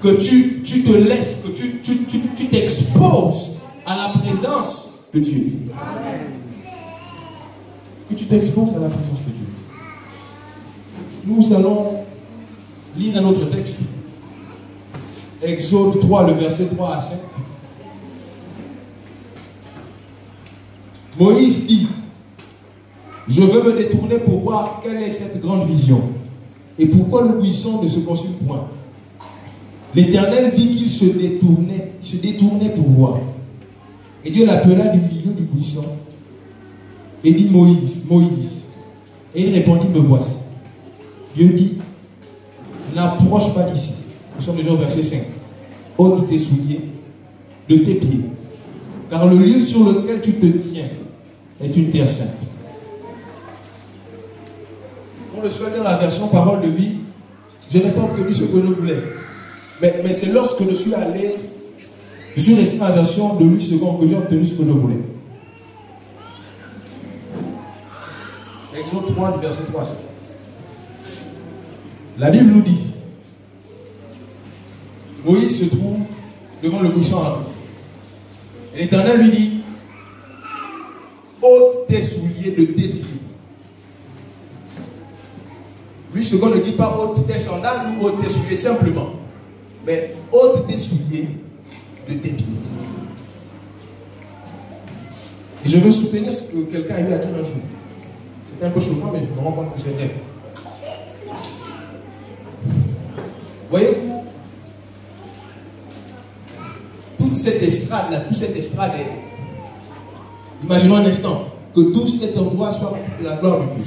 que tu te laisses, que tu t'exposes à la présence de Dieu. Que tu t'exposes à la présence de Dieu. Nous allons lire un autre texte. Exode 3, le verset 3 à 5. Moïse dit, je veux me détourner pour voir quelle est cette grande vision et pourquoi le buisson ne se consume point. L'Éternel vit qu'il se détournait pour voir. Et Dieu l'appela du milieu du buisson et dit, Moïse, Moïse. Et il répondit, me voici. Dieu dit, n'approche pas d'ici. Nous sommes déjà au verset 5. Ôte tes souliers de tes pieds, car le lieu sur lequel tu te tiens est une terre sainte. On le souhaite dans la version parole de vie. Je n'ai pas obtenu ce que je voulais. Mais c'est lorsque je suis allé, je suis resté dans la version de Louis II que j'ai obtenu ce que je voulais. Exode 3, verset 3. La Bible nous dit, Moïse se trouve devant le buisson ardent. Et l'Éternel lui dit, ôte tes souliers de tes pieds. Lui, ce qu'on ne dit pas ôte tes sandales ou ôte tes souliers simplement. Mais ôte tes souliers de tes pieds. Et je veux soutenir ce que quelqu'un a eu à dire un jour. C'était un peu choquant, mais je me rends compte que c'est vrai. Voyez-vous, toute cette estrade-là, toute cette estrade est... Imaginons un instant que tout cet endroit soit la gloire de Dieu.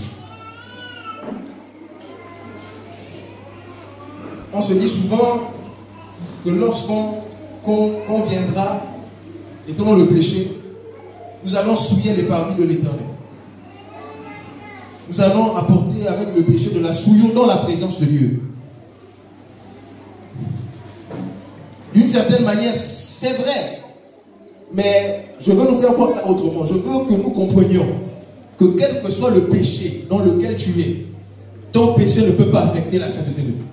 On se dit souvent que lorsqu'on viendra et dans le péché, nous allons souiller les parvis de l'Éternel. Nous allons apporter avec le péché de la souillure dans la présence de Dieu. D'une certaine manière, c'est vrai. Mais je veux nous faire voir ça autrement. Je veux que nous comprenions que quel que soit le péché dans lequel tu es, ton péché ne peut pas affecter la sainteté de Dieu.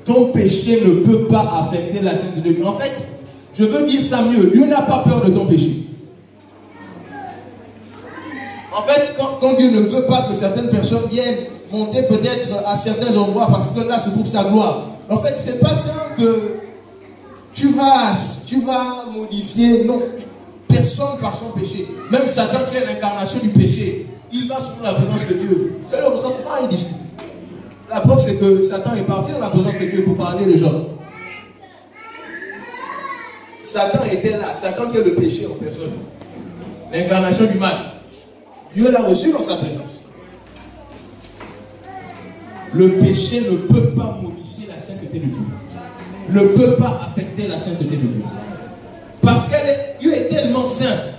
Ton péché ne peut pas affecter la sainteté de Dieu. En fait, je veux dire ça mieux. Dieu n'a pas peur de ton péché. En fait, quand Dieu ne veut pas que certaines personnes viennent monter peut-être à certains endroits parce que là se trouve sa gloire. En fait, c'est pas tant que tu vas modifier, non, personne par son péché. Même Satan qui est l'incarnation du péché, il va sur la présence de Dieu. Et alors, ça, c'est pas un discute. La preuve, c'est que Satan est parti dans la présence de Dieu pour parler de gens. Satan était là, Satan qui est le péché en personne. L'incarnation du mal. Dieu l'a reçu dans sa présence. Le péché ne peut pas modifier la sainteté de Dieu. Ne peut pas affecter la sainteté de Dieu. Parce que Dieu est tellement saint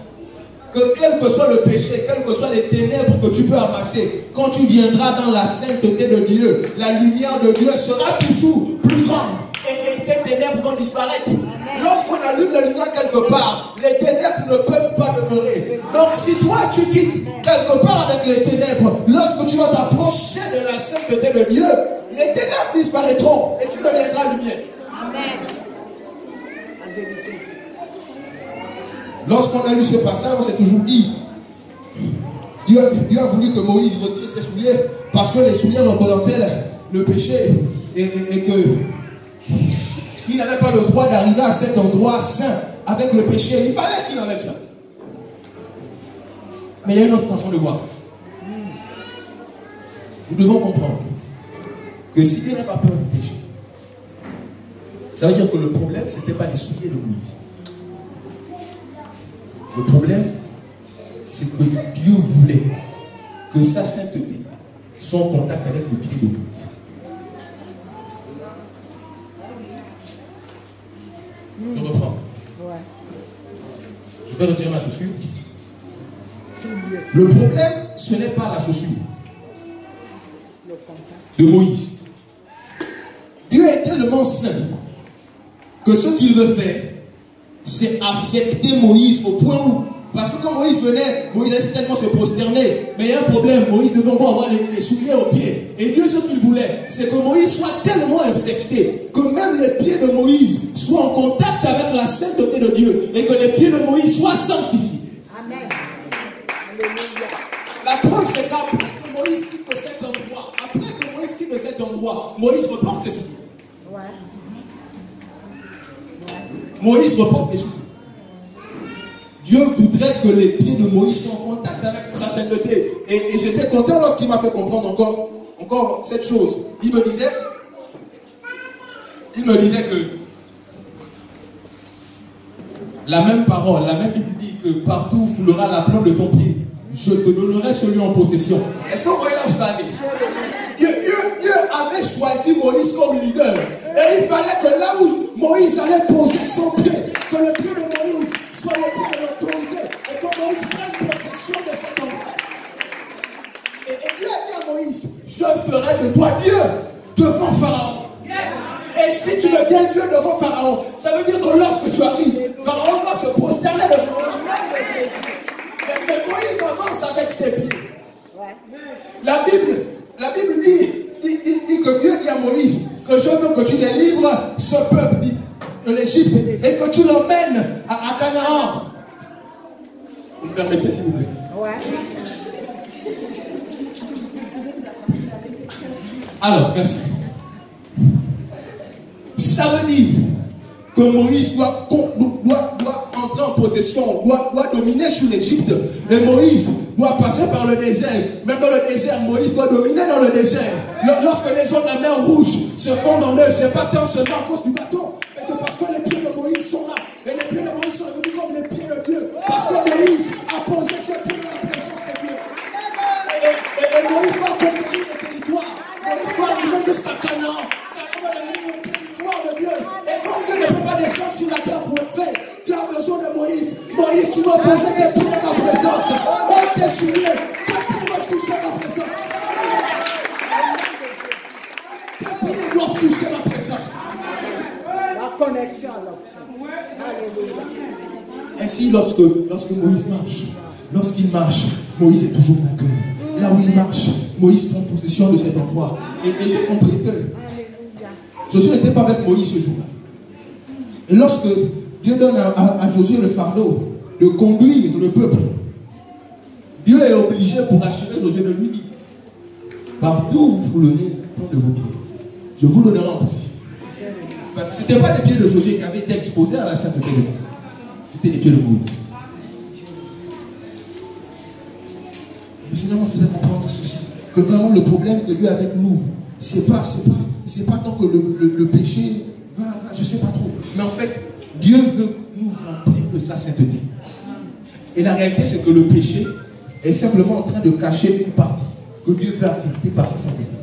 que quel que soit le péché, quelles que soient les ténèbres que tu peux amasser, quand tu viendras dans la sainteté de Dieu, la lumière de Dieu sera toujours plus grande. Et tes ténèbres vont disparaître. Lorsqu'on allume la lumière quelque part, les ténèbres ne peuvent pas demeurer. Donc si toi tu quittes quelque part avec les ténèbres, lorsque tu vas t'approcher de la sainteté de Dieu, les ténèbres disparaîtront et tu deviendras lumière. Amen. Lorsqu'on a lu ce passage, on s'est toujours dit, Dieu a voulu que Moïse retire ses souliers parce que les souliers représentaient le péché et que il n'avait pas le droit d'arriver à cet endroit saint avec le péché. Il fallait qu'il enlève ça. Mais il y a une autre façon de voir ça. Nous devons comprendre que si Dieu n'a pas peur du péché, ça veut dire que le problème, ce n'était pas les souliers de Moïse. Le problème, c'est que Dieu voulait que sa sainteté soit en contact avec le pied de Moïse. Je reprends. Je vais retirer ma chaussure. Le problème, ce n'est pas la chaussure de Moïse. Dieu est tellement saint que ce qu'il veut faire, c'est affecter Moïse au point où, parce que quand Moïse venait, Moïse allait certainement se prosterner, mais il y a un problème, Moïse devait encore avoir les souliers aux pieds. Et Dieu, ce qu'il voulait voulait, c'est que Moïse soit tellement infecté que même les pieds de Moïse soient en contact avec la sainteté de Dieu et que les pieds de Moïse soient sanctifiés. Amen. La preuve, c'est qu'après que Moïse quitte cet endroit, Moïse reporte ses souliers. Moïse reporte les souliers. Dieu voudrait que les pieds de Moïse soient en contact avec sa sainteté. Et j'étais content lorsqu'il m'a fait comprendre encore cette chose. Il me disait que la même parole, la même Bible dit que partout où foulera la plante de ton pied, je te donnerai celui en possession. Est-ce que vous voyez là où je vais aller? Dieu avait choisi Moïse comme leader. Et il fallait que là où Moïse allait poser son pied, que le pied de Moïse soit le pied de l'autorité. Et que Moïse prenne possession de cet endroit. Et Dieu a dit à Moïse, je ferai de toi Dieu devant Pharaon. Et si tu deviens Dieu devant Pharaon, ça veut dire que lorsque tu arrives, Pharaon va se prosterner devant toi. Mais Moïse avance avec ses pieds. La Bible dit que Dieu dit à Moïse que je veux que tu délivres ce peuple de l'Égypte et que tu l'emmènes à Canaan. Vous me permettez s'il vous plaît? Alors, merci. Ça veut dire que Moïse doit entrer en possession, doit dominer sur l'Égypte. Et Moïse doit passer par le désert. Même dans le désert, Moïse doit dominer dans le désert. Lorsque les eaux de la mer Rouge se fondent en eux, ce n'est pas tant seulement à cause du bateau, mais c'est parce que les pieds de Moïse sont là. Et les pieds de Moïse sont devenus comme les pieds de Dieu. Parce que Moïse a posé ses pieds dans la présence de Dieu. Et Moïse doit conquérir le territoire. Moïse doit arriver jusqu'à Canaan. De Dieu. Et comme Dieu ne peut pas descendre sur la terre pour le faire, tu as besoin de Moïse. Moïse, tu dois poser tes pieds dans ma présence. Oh, tes souliers, tes pieds doivent toucher ma présence. Tes pieds doivent toucher ma présence. La connexion à l'option. Ainsi, lorsque Moïse marche, lorsqu'il marche, Moïse est toujours vainqueur. Là où il marche, Moïse prend possession de cet endroit. Et j'ai compris que Josué n'était pas avec Moïse ce jour-là. Et lorsque Dieu donne à Josué le fardeau de conduire le peuple, Dieu est obligé pour assurer Josué de lui dire, partout où vous foulerez le pont de vos pieds, je vous le donnerai en possession. Parce que ce n'était pas les pieds de Josué qui avaient été exposés à la sainteté de Dieu. C'était les pieds de Moïse. Et le Seigneur me faisait comprendre ceci, que vraiment le problème que lui a avec nous, c'est pas tant que le péché va, je sais pas trop. Mais en fait, Dieu veut nous remplir de sa sainteté. Et la réalité, c'est que le péché est simplement en train de cacher une partie que Dieu veut affecter par sa sainteté.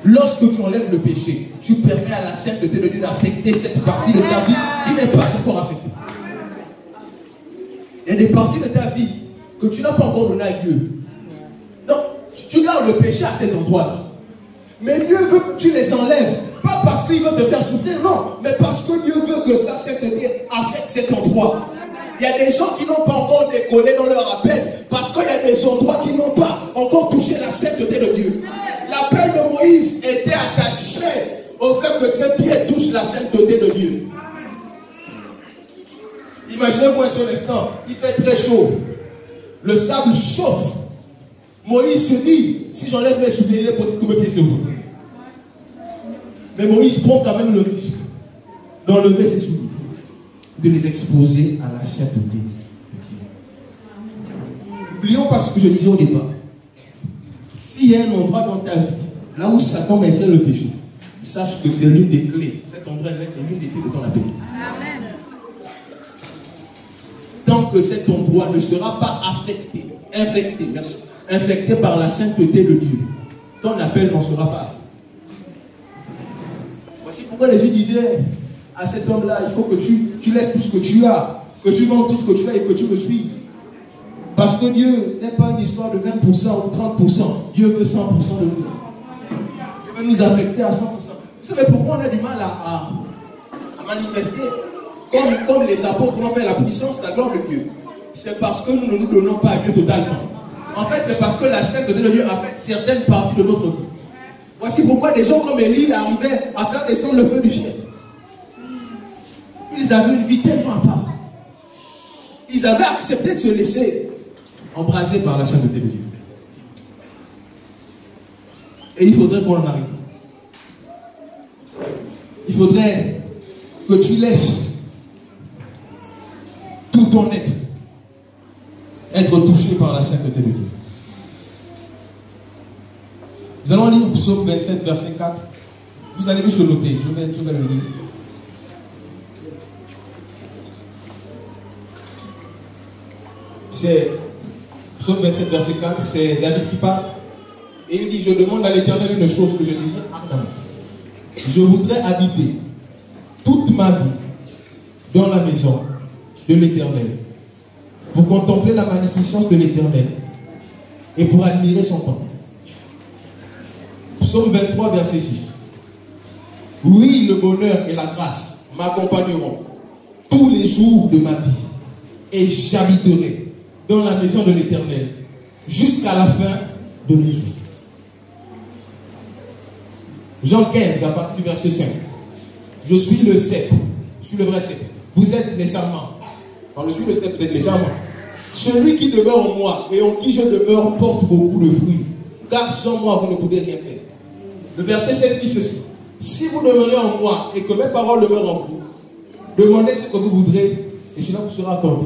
Lorsque tu enlèves le péché, tu permets à la sainteté de Dieu d'affecter cette partie de ta vie qui n'est pas encore affectée. Il y a des parties de ta vie que tu n'as pas encore donné à Dieu. Donc, tu gardes le péché à ces endroits-là. Mais Dieu veut que tu les enlèves. Pas parce qu'il veut te faire souffrir, non. Mais parce que Dieu veut que sa sainteté affecte cet endroit. Il y a des gens qui n'ont pas encore décollé dans leur appel. Parce qu'il y a des endroits qui n'ont pas encore touché la sainteté de Dieu. L'appel de Moïse était attaché au fait que ses pieds touchent la sainteté de Dieu. Imaginez-vous un seul instant. Il fait très chaud. Le sable chauffe. Moïse se dit, si j'enlève mes souliers, il est possible que mes pieds se ouvrent. Mais Moïse prend quand même le risque d'enlever ses souliers, de les exposer à la sainteté de Dieu. N'oublions pas ce que je disais au départ. S'il y a un endroit dans ta vie, là où Satan maintient le péché, sache que c'est l'une des clés. Cet endroit est l'une des clés de ton appel. Amen. Tant que cet endroit ne sera pas infecté par la sainteté de Dieu, ton appel n'en sera pas. Voici pourquoi Jésus disait à cet homme-là, il faut que tu laisses tout ce que tu as, que tu vendes tout ce que tu as et que tu me suives. Parce que Dieu n'est pas une histoire de 20% ou 30%. Dieu veut 100% de nous. Il veut nous affecter à 100%. Vous savez pourquoi on a du mal à manifester comme les apôtres l'ont fait, la puissance, la gloire de Dieu? C'est parce que nous ne nous donnons pas à Dieu totalement. En fait, c'est parce que la sainteté de Dieu affecte certaines parties de notre vie. Voici pourquoi des gens comme Élie arrivaient à faire descendre le feu du ciel. Ils avaient une vie tellement à part. Ils avaient accepté de se laisser embraser par la sainteté de Dieu. Et il faudrait qu'on en arrive. Il faudrait que tu laisses tout ton être touché par la sainteté de Dieu. Nous allons lire Psaume 27, verset 4. Vous allez juste le noter. Je vais le lire. C'est Psaume 27, verset 4. C'est David qui parle. Et il dit, je demande à l'Éternel une chose que je désire ardemment. Je voudrais habiter toute ma vie dans la maison de l'Éternel pour contempler la magnificence de l'Éternel et pour admirer son temple. Psaume 23, verset 6. Oui, le bonheur et la grâce m'accompagneront tous les jours de ma vie et j'habiterai dans la maison de l'Éternel jusqu'à la fin de mes jours. Jean 15, à partir du verset 5. Je suis le cep, je suis le vrai cep. Vous êtes les sarments. Quand je suis le cep, vous êtes les sarments. Celui qui demeure en moi et en qui je demeure porte beaucoup de fruits. Car sans moi, vous ne pouvez rien faire. Le verset 7 dit ceci. Si vous demeurez en moi et que mes paroles demeurent en vous, demandez ce que vous voudrez et cela vous sera accordé.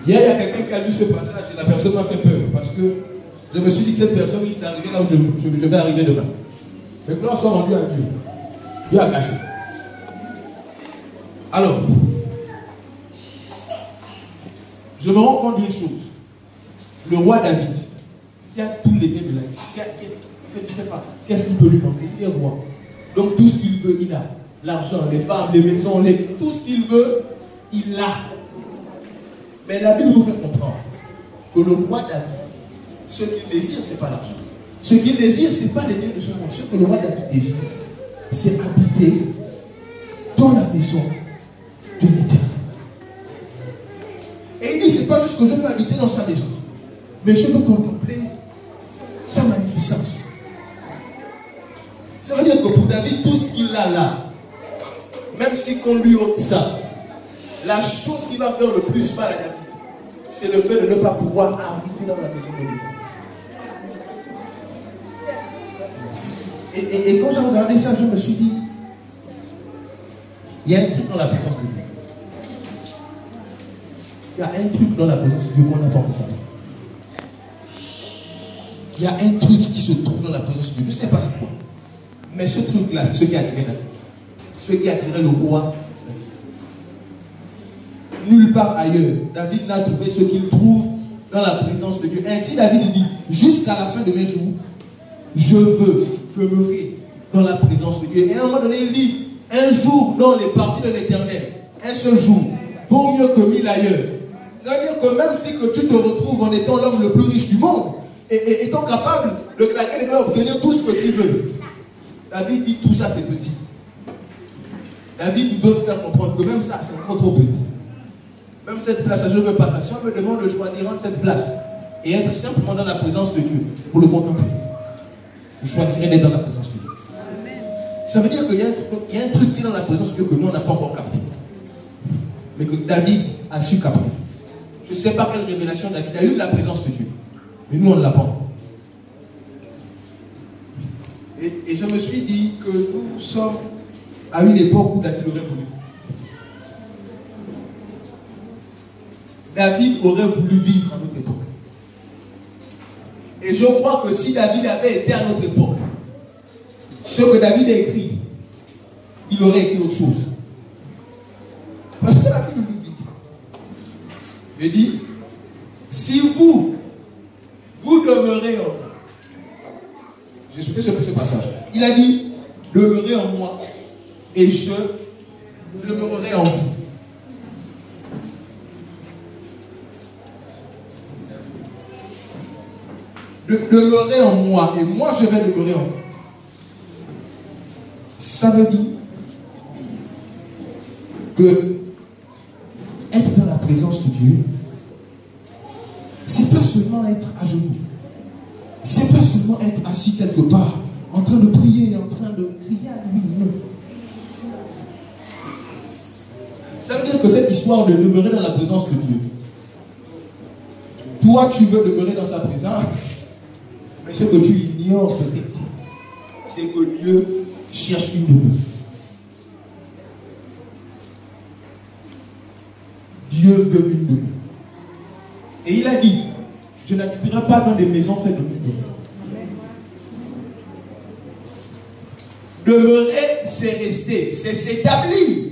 Hier, il y a quelqu'un qui a lu ce passage et la personne m'a fait peur parce que je me suis dit que cette personne risque d'arriver là où je vais arriver demain. Mais que l'on soit rendu à Dieu. Dieu a caché. Alors, je me rends compte d'une chose. Le roi David, qui a tous les biens de la vie, je ne sais pas, qu'est-ce qu'il peut lui manquer? Il est roi. Donc tout ce qu'il veut, il a. L'argent, les femmes, les maisons, tout ce qu'il veut, il l'a. Mais la Bible nous fait comprendre que le roi David, ce qu'il désire, ce n'est pas l'argent. Ce qu'il désire, ce n'est pas les biens de ce monde. Ce que le roi David désire, c'est habiter dans la maison de l'Éternel. Et il dit, ce n'est pas juste que je veux habiter dans sa maison, mais je veux contempler sa magnificence. Ça veut dire que pour David, tout ce qu'il a là, même si qu'on lui ôte ça, la chose qui va faire le plus mal à David, c'est le fait de ne pas pouvoir arriver dans la maison de l'Éternel. Et quand j'ai regardé ça, je me suis dit, il y a un truc dans la présence de Dieu. Il y a un truc dans la présence de Dieu qu'on n'a pas encore compris. Il y a un truc qui se trouve dans la présence de Dieu. Je ne sais pas c'est quoi. Mais ce truc-là, c'est ce qui a attiré David. Ce qui a attiré le roi David. Nulle part ailleurs, David n'a trouvé ce qu'il trouve dans la présence de Dieu. Ainsi, David dit, jusqu'à la fin de mes jours, je veux demeurer dans la présence de Dieu. Et à un moment donné, il dit, un jour dans les parties de l'Éternel, un seul jour, vaut mieux que 1000 ailleurs. Ça veut dire que même si que tu te retrouves en étant l'homme le plus riche du monde, et étant capable de claquer les doigts, obtenir tout ce que tu veux, David dit tout ça c'est petit. David veut me faire comprendre que même ça c'est encore trop petit. Même cette place, je ne veux pas ça. Si on me demande de choisir entre cette place et être simplement dans la présence de Dieu pour le contempler, je choisirais d'être dans la présence de Dieu. Ça veut dire qu'il y a un truc qui est dans la présence de Dieu que nous on n'a pas encore capté. Mais que David a su capter. Je ne sais pas quelle révélation David a eu de la présence de Dieu. Mais nous on ne l'a pas. Et je me suis dit que nous sommes à une époque où David aurait voulu. David aurait voulu vivre à notre époque. Et je crois que si David avait été à notre époque, ce que David a écrit, il aurait écrit autre chose. Parce que la Bible nous dit, je dis, si vous demeurez en moi, j'ai souhaité ce passage. Il a dit, demeurez en moi et je demeurerai en vous. Demeurez en moi et moi je vais demeurer en vous. Ça veut dire que être dans la présence de Dieu, c'est pas seulement être à genoux. C'est pas seulement être assis quelque part, en train de prier, en train de crier à lui. Non. Ça veut dire que cette histoire de demeurer dans la présence de Dieu, toi tu veux demeurer dans sa présence, mais ce que tu ignores peut-être, c'est que Dieu cherche une demeure. Dieu veut une demeure. Et il a dit, je n'habiterai pas dans des maisons faites de bois. Demeurer, c'est rester, c'est s'établir.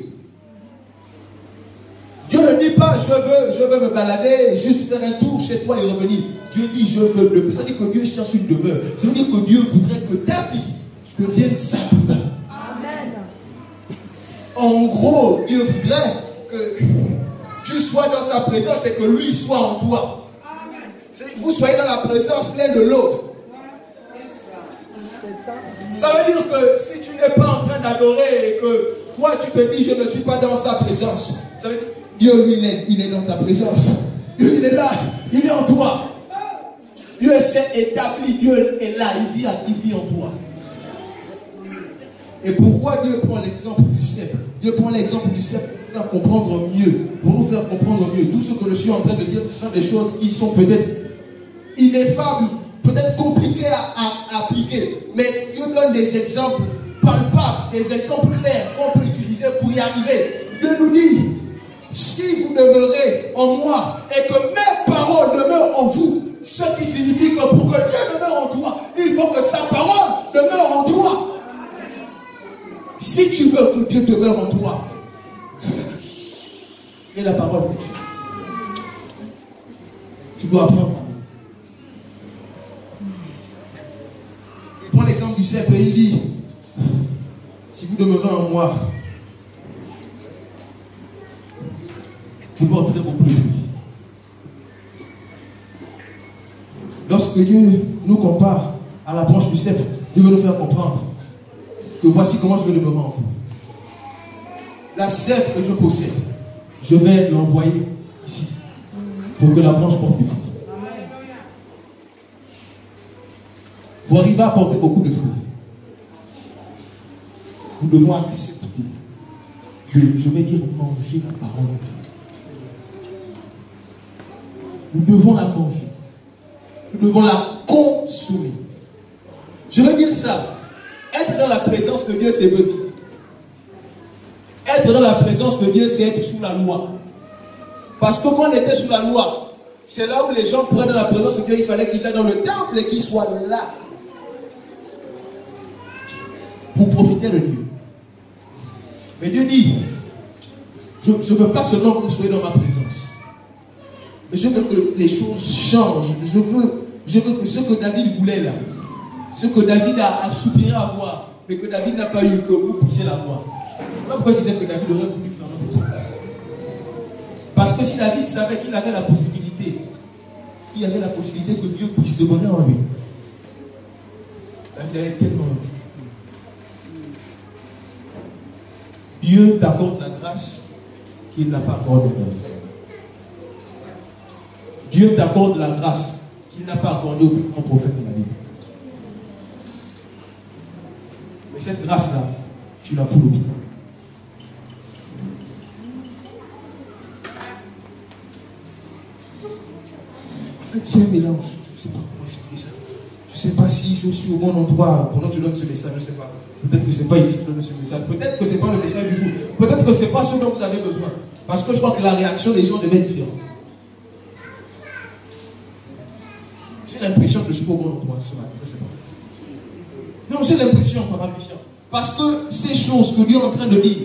Dieu ne dit pas, je veux me balader, juste faire un tour chez toi et revenir. Dieu dit, je veux demeurer. Ça veut dire que Dieu cherche une demeure. Ça veut dire que Dieu voudrait que ta vie devienne sa demeure. Amen. En gros, Dieu voudrait que tu sois dans sa présence et que lui soit en toi. Amen. Vous soyez dans la présence l'un de l'autre. Ça veut dire que si tu n'es pas en train d'adorer et que toi tu te dis je ne suis pas dans sa présence, ça veut dire Dieu lui il est dans ta présence. Dieu il est là, il est en toi. Dieu s'est établi, Dieu est là, il vit en toi. Et pourquoi Dieu prend l'exemple du cep? Dieu prend l'exemple du cep pour faire comprendre mieux, pour nous faire comprendre mieux. Tout ce que je suis en train de dire, ce sont des choses qui sont peut-être ineffables, peut-être compliquées à appliquer. Mais Dieu donne des exemples palpables, des exemples clairs qu'on peut utiliser pour y arriver. Dieu nous dit, si vous demeurez en moi et que mes paroles demeurent en vous, ce qui signifie que pour que Dieu demeure en toi, il faut que sa parole demeure en toi. Si tu veux que Dieu demeure en toi, et la parole de Dieu, tu dois apprendre. Il prend l'exemple du cep et il dit, si vous demeurez en moi, vous porterez beaucoup de fruits. Lorsque Dieu nous compare à la branche du cep, Dieu veut nous faire comprendre que voici comment je vais demeurer en vous. La sève que je possède, je vais l'envoyer ici pour que la branche porte du fruit. Vous arrivez à porter beaucoup de fruits. Nous devons accepter de, je vais dire, manger la parole de Dieu. Nous devons la manger. Nous devons la consommer. Je veux dire ça. Être dans la présence de Dieu, c'est petit. Être dans la présence de Dieu, c'est être sous la loi. Parce que quand on était sous la loi, c'est là où les gens prennent dans la présence de Dieu, il fallait qu'ils aillent dans le temple et qu'ils soient là. Pour profiter de Dieu. Mais Dieu dit, je ne veux pas seulement que vous soyez dans ma présence. Mais je veux que les choses changent. Je veux que ce que David voulait là, ce que David a soupiré à voir, mais que David n'a pas eu, que vous puissiez l'avoir. Voilà pourquoi je disais que David aurait voulu faire notre temps. Parce que si David savait qu'il avait la possibilité, il avait la possibilité que Dieu puisse demeurer en lui. David allait tellement heureux. Dieu t'accorde la grâce qu'il n'a pas accordée. Dieu t'accorde la grâce qu'il n'a pas accordée au plus grand prophète de la Bible. Mais cette grâce-là, tu la fous au pied. En fait, c'est un mélange. Je ne sais pas comment expliquer ça. Je ne sais pas si je suis au bon endroit pendant que je donne ce message, je ne sais pas. Peut-être que ce n'est pas ici que je donne ce message. Peut-être que ce n'est pas le message du jour. Peut-être que ce n'est pas ce dont vous avez besoin. Parce que je crois que la réaction des gens devait être différente. J'ai l'impression que je suis pas au bon endroit ce matin. Je ne sais pas. Non, j'ai l'impression, Papa Christian. Parce que ces choses que Dieu est en train de dire,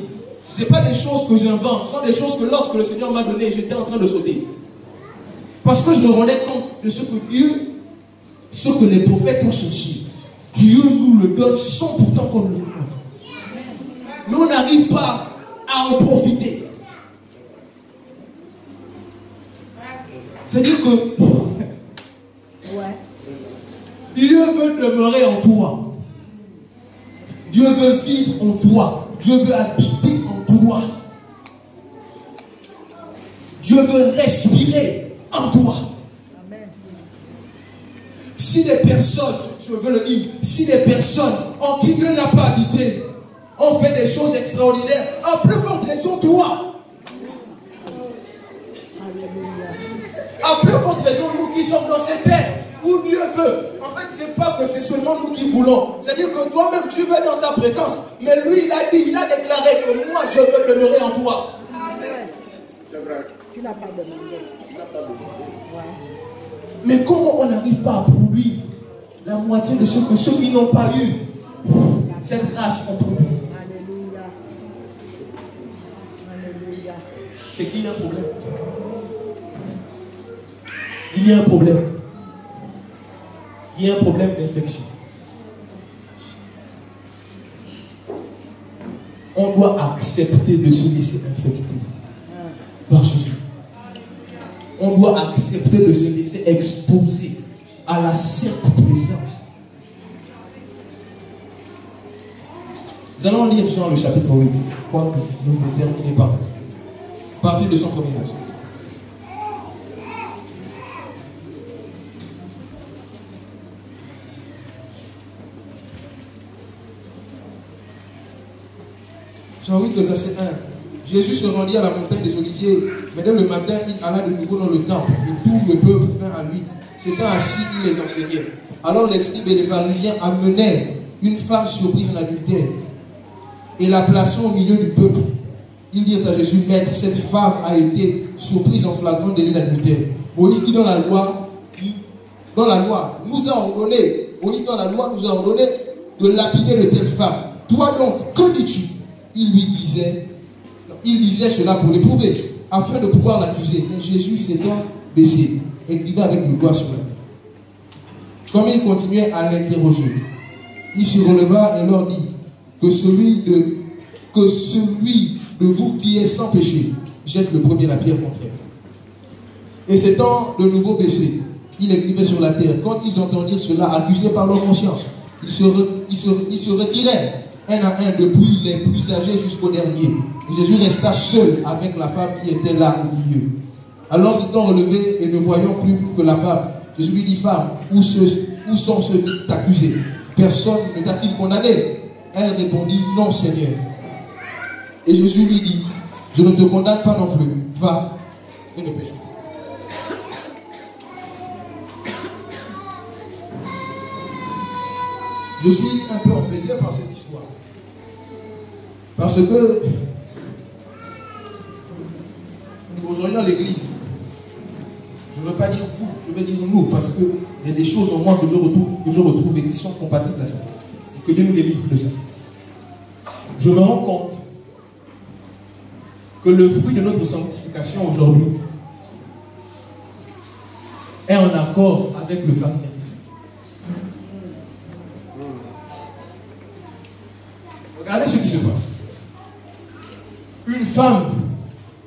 ce n'est pas des choses que j'invente. Ce sont des choses que lorsque le Seigneur m'a donné, j'étais en train de sauter. Parce que je me rendais compte de ce que Dieu, ce que les prophètes ont cherché. Dieu nous le donne sans pourtant qu'on le demande. Mais on n'arrive pas à en profiter. C'est-à-dire que Dieu veut demeurer en toi. Dieu veut vivre en toi. Dieu veut habiter en toi. Dieu veut respirer en toi. Si des personnes je veux le dire, si des personnes en qui Dieu n'a pas habité ont fait des choses extraordinaires, en plus forte raison, toi. En plus forte raison, nous qui sommes dans cette terre où Dieu veut. En fait, c'est pas que c'est seulement nous qui voulons. C'est-à-dire que toi-même, tu veux dans sa présence. Mais lui, il a dit, il a déclaré que moi, je veux demeurer en toi. C'est vrai. Tu n'as pas demandé. Mais comment on n'arrive pas à produire la moitié de ce que ceux qui n'ont pas eu cette grâce ont produit? Alléluia. Alléluia. C'est qu'il y a un problème. Il y a un problème. Il y a un problème d'infection. On doit accepter de se laisser infecter par Jésus. On doit accepter de se laisser exposer à la sainte présence. Nous allons lire Jean le chapitre 8. Je crois que je vais terminer par partir de son premier verset. Jean 8, le verset 1. Jésus se rendit à la montagne des Oliviers. Mais dès le matin, il alla de nouveau dans le temple. Et tout le peuple vint à lui. S'étant assis, il les enseignait. Alors les scribes et les pharisiens amenèrent une femme surprise en adultère et la plaçant au milieu du peuple. Ils dirent à Jésus, Maître, cette femme a été surprise en flagrant délit d'adultère. Moïse dit dans la loi, nous a ordonné, Moïse dans la loi nous a ordonné de lapider de telles femmes. Toi donc, que dis-tu? Il disait cela pour l'éprouver, afin de pouvoir l'accuser. Mais Jésus s'étant baissé, écrivait avec le doigt sur la tête. Comme il continuait à l'interroger, il se releva et leur dit que celui de vous qui est sans péché jette le premier la pierre contre elle. Et s'étant de nouveau baissé, il écrivait sur la terre. Quand ils entendirent cela, accusés par leur conscience, ils se retirèrent un à un, depuis les plus âgés jusqu'au dernier. Et Jésus resta seul avec la femme qui était là au milieu. Alors s'étant relevé et ne voyant plus que la femme, Jésus lui dit, femme, où sont ceux qui t'accusaient? Personne ne t'a-t-il condamné? Elle répondit, non Seigneur. Et Jésus lui dit, je ne te condamne pas non plus. Va et ne péche pas. Je suis un peu embêté par cette histoire. Parce que aujourd'hui dans l'église, je ne veux pas dire vous, je vais dire nous, parce qu'il y a des choses en moi que je retrouve et qui sont compatibles à ça. Et que Dieu nous délivre de ça. Je me rends compte que le fruit de notre sanctification aujourd'hui est en accord avec le pharisianisme. Regardez ce qui se passe. Une femme,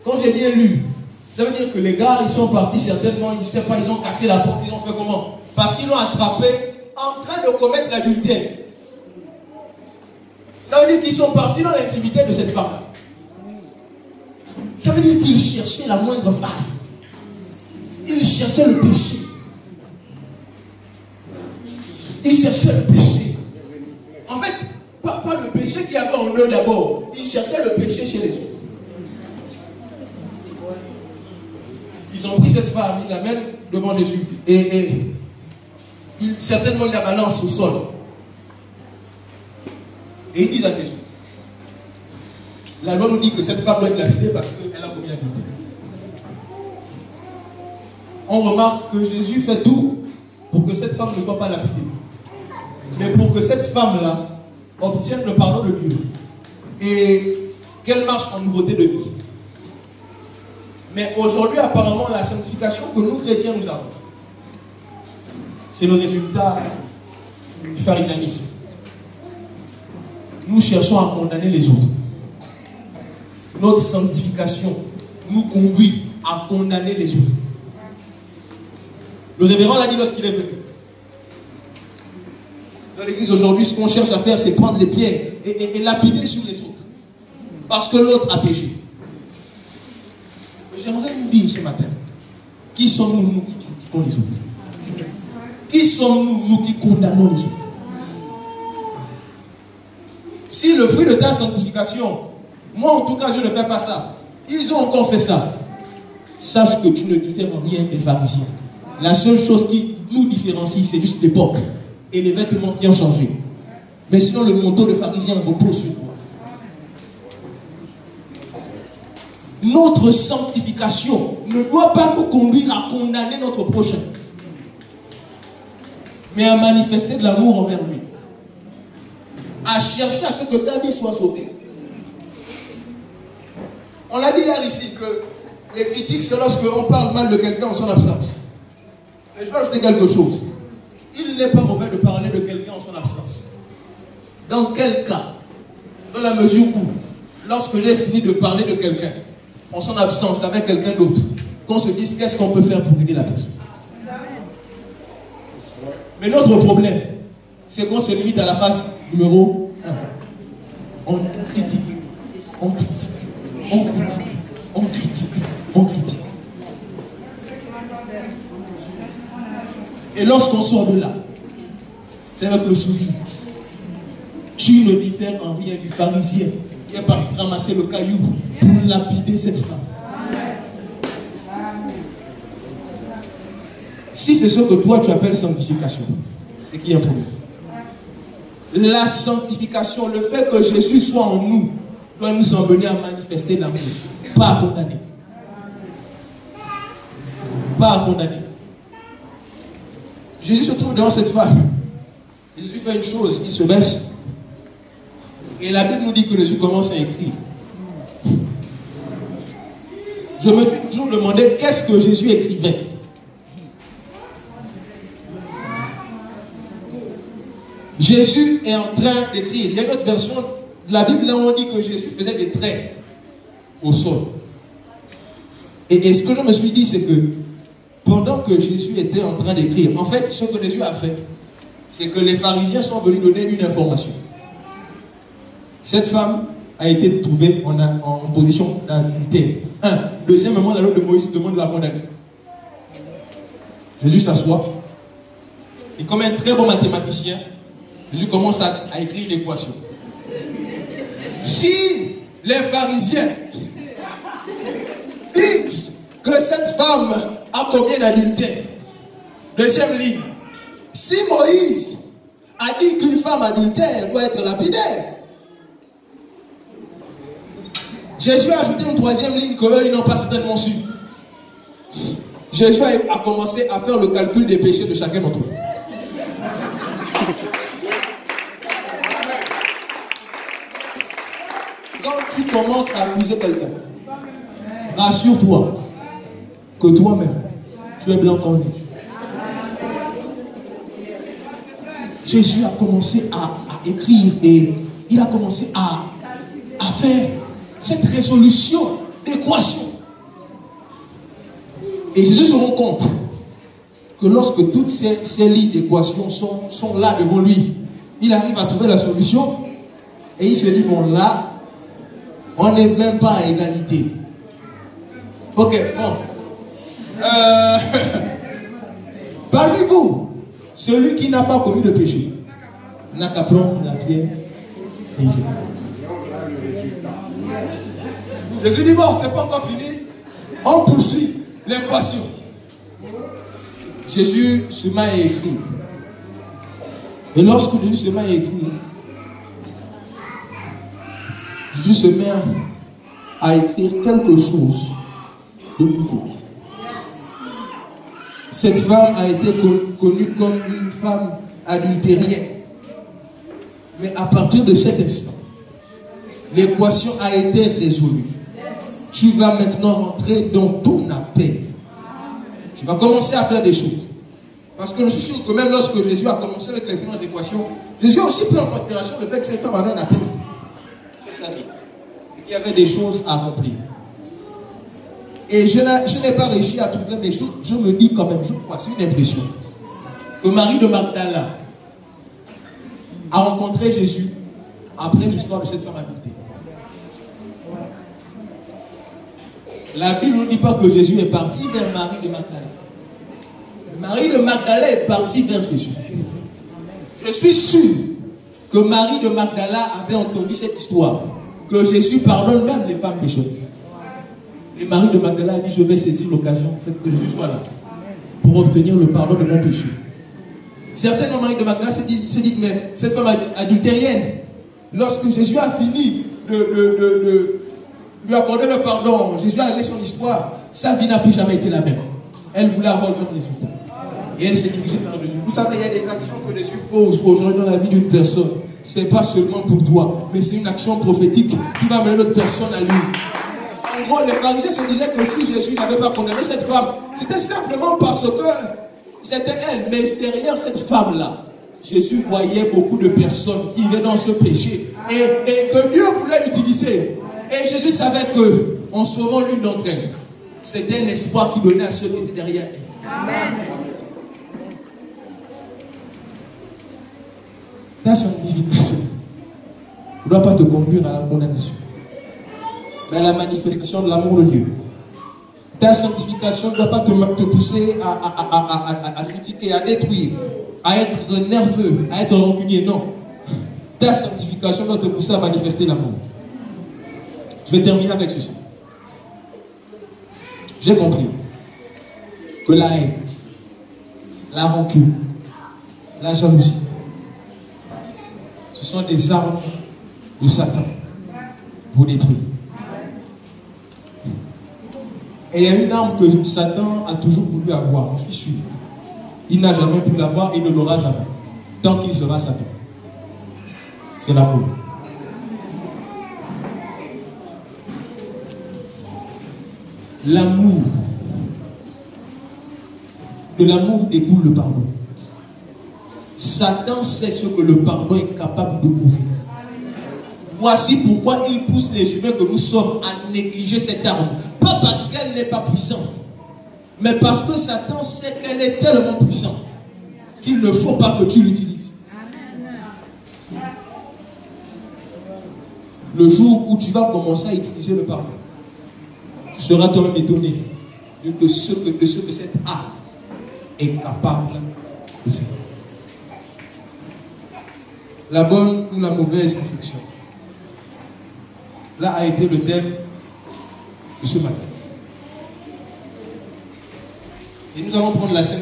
quand j'ai bien lu, ça veut dire que les gars, ils sont partis certainement, ils ne sais pas, ils ont cassé la porte, ils ont fait comment? Parce qu'ils l'ont attrapé en train de commettre l'adultère. Ça veut dire qu'ils sont partis dans l'intimité de cette femme. Ça veut dire qu'ils cherchaient la moindre faille. Ils cherchaient le péché. Ils cherchaient le péché. En fait, pas le péché qui avait en eux d'abord. Ils cherchaient le péché chez les autres. Ils ont pris cette femme, ils l'amènent devant Jésus. Et certainement, ils la balancent au sol. Et ils disent à Jésus, la loi nous dit que cette femme doit être lapidée parce qu'elle a commis l'adultère. On remarque que Jésus fait tout pour que cette femme ne soit pas lapidée. Mais pour que cette femme-là obtienne le pardon de Dieu et qu'elle marche en nouveauté de vie. Mais aujourd'hui, apparemment, la sanctification que nous, chrétiens, nous avons, c'est le résultat du pharisianisme. Nous cherchons à condamner les autres. Notre sanctification nous conduit à condamner les autres. Le révérend l'a dit lorsqu'il est venu. Dans l'église aujourd'hui, ce qu'on cherche à faire, c'est prendre les pierres et lapider sur les autres. Parce que l'autre a péché. J'aimerais vous dire ce matin, qui sommes-nous, nous qui critiquons les autres? Qui sommes-nous, nous qui condamnons les autres? Si le fruit de ta sanctification, moi en tout cas je ne fais pas ça, ils ont encore fait ça, sache que tu ne diffères en rien des pharisiens. La seule chose qui nous différencie, c'est juste l'époque et les vêtements qui ont changé. Mais sinon le manteau de pharisien repose sur toi. Notre sanctification ne doit pas nous conduire à condamner notre prochain, mais à manifester de l'amour envers lui, à chercher à ce que sa vie soit sauvée. On l'a dit hier ici que les critiques, c'est lorsqu'on parle mal de quelqu'un en son absence. Mais je vais ajouter quelque chose. Il n'est pas mauvais de parler de quelqu'un en son absence. Dans quel cas? Dans la mesure où, lorsque j'ai fini de parler de quelqu'un en son absence avec quelqu'un d'autre, qu'on se dise qu'est-ce qu'on peut faire pour aider la personne. Mais notre problème, c'est qu'on se limite à la phase numéro 1. On critique, on critique, on critique, on critique, on critique. Et lorsqu'on sort de là, c'est avec le sourire. Tu ne diffères en rien du pharisien qui est parti ramasser le caillou pour lapider cette femme. Si c'est ce que toi tu appelles sanctification, c'est qu'il y a un problème. La sanctification, le fait que Jésus soit en nous, doit nous emmener à manifester l'amour, pas à condamner. Pas à condamner. Jésus se trouve devant cette femme. Jésus fait une chose, il se baisse. Et la Bible nous dit que Jésus commence à écrire. Je me suis toujours demandé qu'est-ce que Jésus écrivait. Jésus est en train d'écrire. Il y a une autre version de la Bible là où on dit que Jésus faisait des traits au sol. Et ce que je me suis dit, c'est que pendant que Jésus était en train d'écrire, en fait, ce que Jésus a fait, c'est que les pharisiens sont venus donner une information. Cette femme a été trouvée en position d'adultère. Deuxièmement, la loi de Moïse demande de la condamner. Jésus s'assoit. Et comme un très bon mathématicien, Jésus commence à écrire l'équation. Si les pharisiens disent que cette femme a combien d'adultère, deuxième ligne, si Moïse a dit qu'une femme adultère doit être lapidaire, Jésus a ajouté une troisième ligne qu'eux, ils n'ont pas certainement su. Jésus a commencé à faire le calcul des péchés de chacun d'entre eux. Quand tu commences à accuser quelqu'un, rassure-toi que toi-même, tu es blanc comme neige. Jésus a commencé à écrire et il a commencé à faire cette résolution d'équation. Et Jésus se rend compte que lorsque toutes ces lignes d'équation sont là devant lui, il arrive à trouver la solution et il se dit, bon là, on n'est même pas à égalité. Ok, bon. Parmi vous, celui qui n'a pas commis de péché n'a qu'à prendre la pierre et jeter. Jésus dit, bon, c'est pas encore fini. On poursuit l'équation. Jésus se met à écrire. Et lorsque Jésus se met à écrire, Jésus se met à écrire quelque chose de nouveau. Cette femme a été connue comme une femme adultérienne. Mais à partir de cet instant, l'équation a été résolue. Tu vas maintenant rentrer dans ton appel. Tu vas commencer à faire des choses. Parce que je suis sûr que même lorsque Jésus a commencé avec les finances d'équation, Jésus a aussi pris en considération le fait que cette femme avait un appel sur sa vie. Et qu'il y avait des choses à remplir. Et je n'ai pas réussi à trouver mes choses. Je me dis quand même, je crois, c'est une impression, que Marie de Magdala a rencontré Jésus après l'histoire de cette femme adultère. La Bible ne dit pas que Jésus est parti vers Marie de Magdala. Marie de Magdala est partie vers Jésus. Je suis sûr que Marie de Magdala avait entendu cette histoire, que Jésus pardonne même les femmes pécheuses. Et Marie de Magdala a dit, je vais saisir l'occasion, en fait, que Jésus soit là, pour obtenir le pardon de mon péché. Certainement, Marie de Magdala s'est dit, mais cette femme adultérienne, lorsque Jésus a fini de lui accorder le pardon, Jésus a réglé son histoire, sa vie n'a plus jamais été la même. Elle voulait avoir le même résultat. Et elle s'est dirigée vers Jésus. Vous savez, il y a des actions que Jésus pose aujourd'hui dans la vie d'une personne. Ce n'est pas seulement pour toi, mais c'est une action prophétique qui va mener l'autre personne à lui. En gros, les pharisiens se disaient que si Jésus n'avait pas condamné cette femme, c'était simplement parce que c'était elle. Mais derrière cette femme-là, Jésus voyait beaucoup de personnes qui vivaient dans ce péché et que Dieu voulait l'utiliser. Et Jésus savait que, en sauvant l'une d'entre elles, c'était un espoir qui donnait à ceux qui étaient derrière elle. Amen. Ta sanctification ne doit pas te conduire à la condamnation, mais à la manifestation de l'amour de Dieu. Ta sanctification ne doit pas te pousser à critiquer, à détruire, à être nerveux, à être rancunier. Non. Ta sanctification doit te pousser à manifester l'amour. Je vais terminer avec ceci. J'ai compris que la haine, la rancune, la jalousie, ce sont des armes de Satan pour détruire. Et il y a une arme que Satan a toujours voulu avoir, je suis sûr. Il n'a jamais pu l'avoir et ne l'aura jamais, tant qu'il sera Satan. C'est l'amour. L'amour. De l'amour découle le pardon. Satan sait ce que le pardon est capable de pousser. Voici pourquoi il pousse les humains que nous sommes à négliger cette arme. Pas parce qu'elle n'est pas puissante, mais parce que Satan sait qu'elle est tellement puissante qu'il ne faut pas que tu l'utilises. Le jour où tu vas commencer à utiliser le pardon, tu seras toi-même étonné de ce que cette arme est capable de faire. La bonne ou la mauvaise réflexion. Là a été le thème de ce matin. Et nous allons prendre la scène.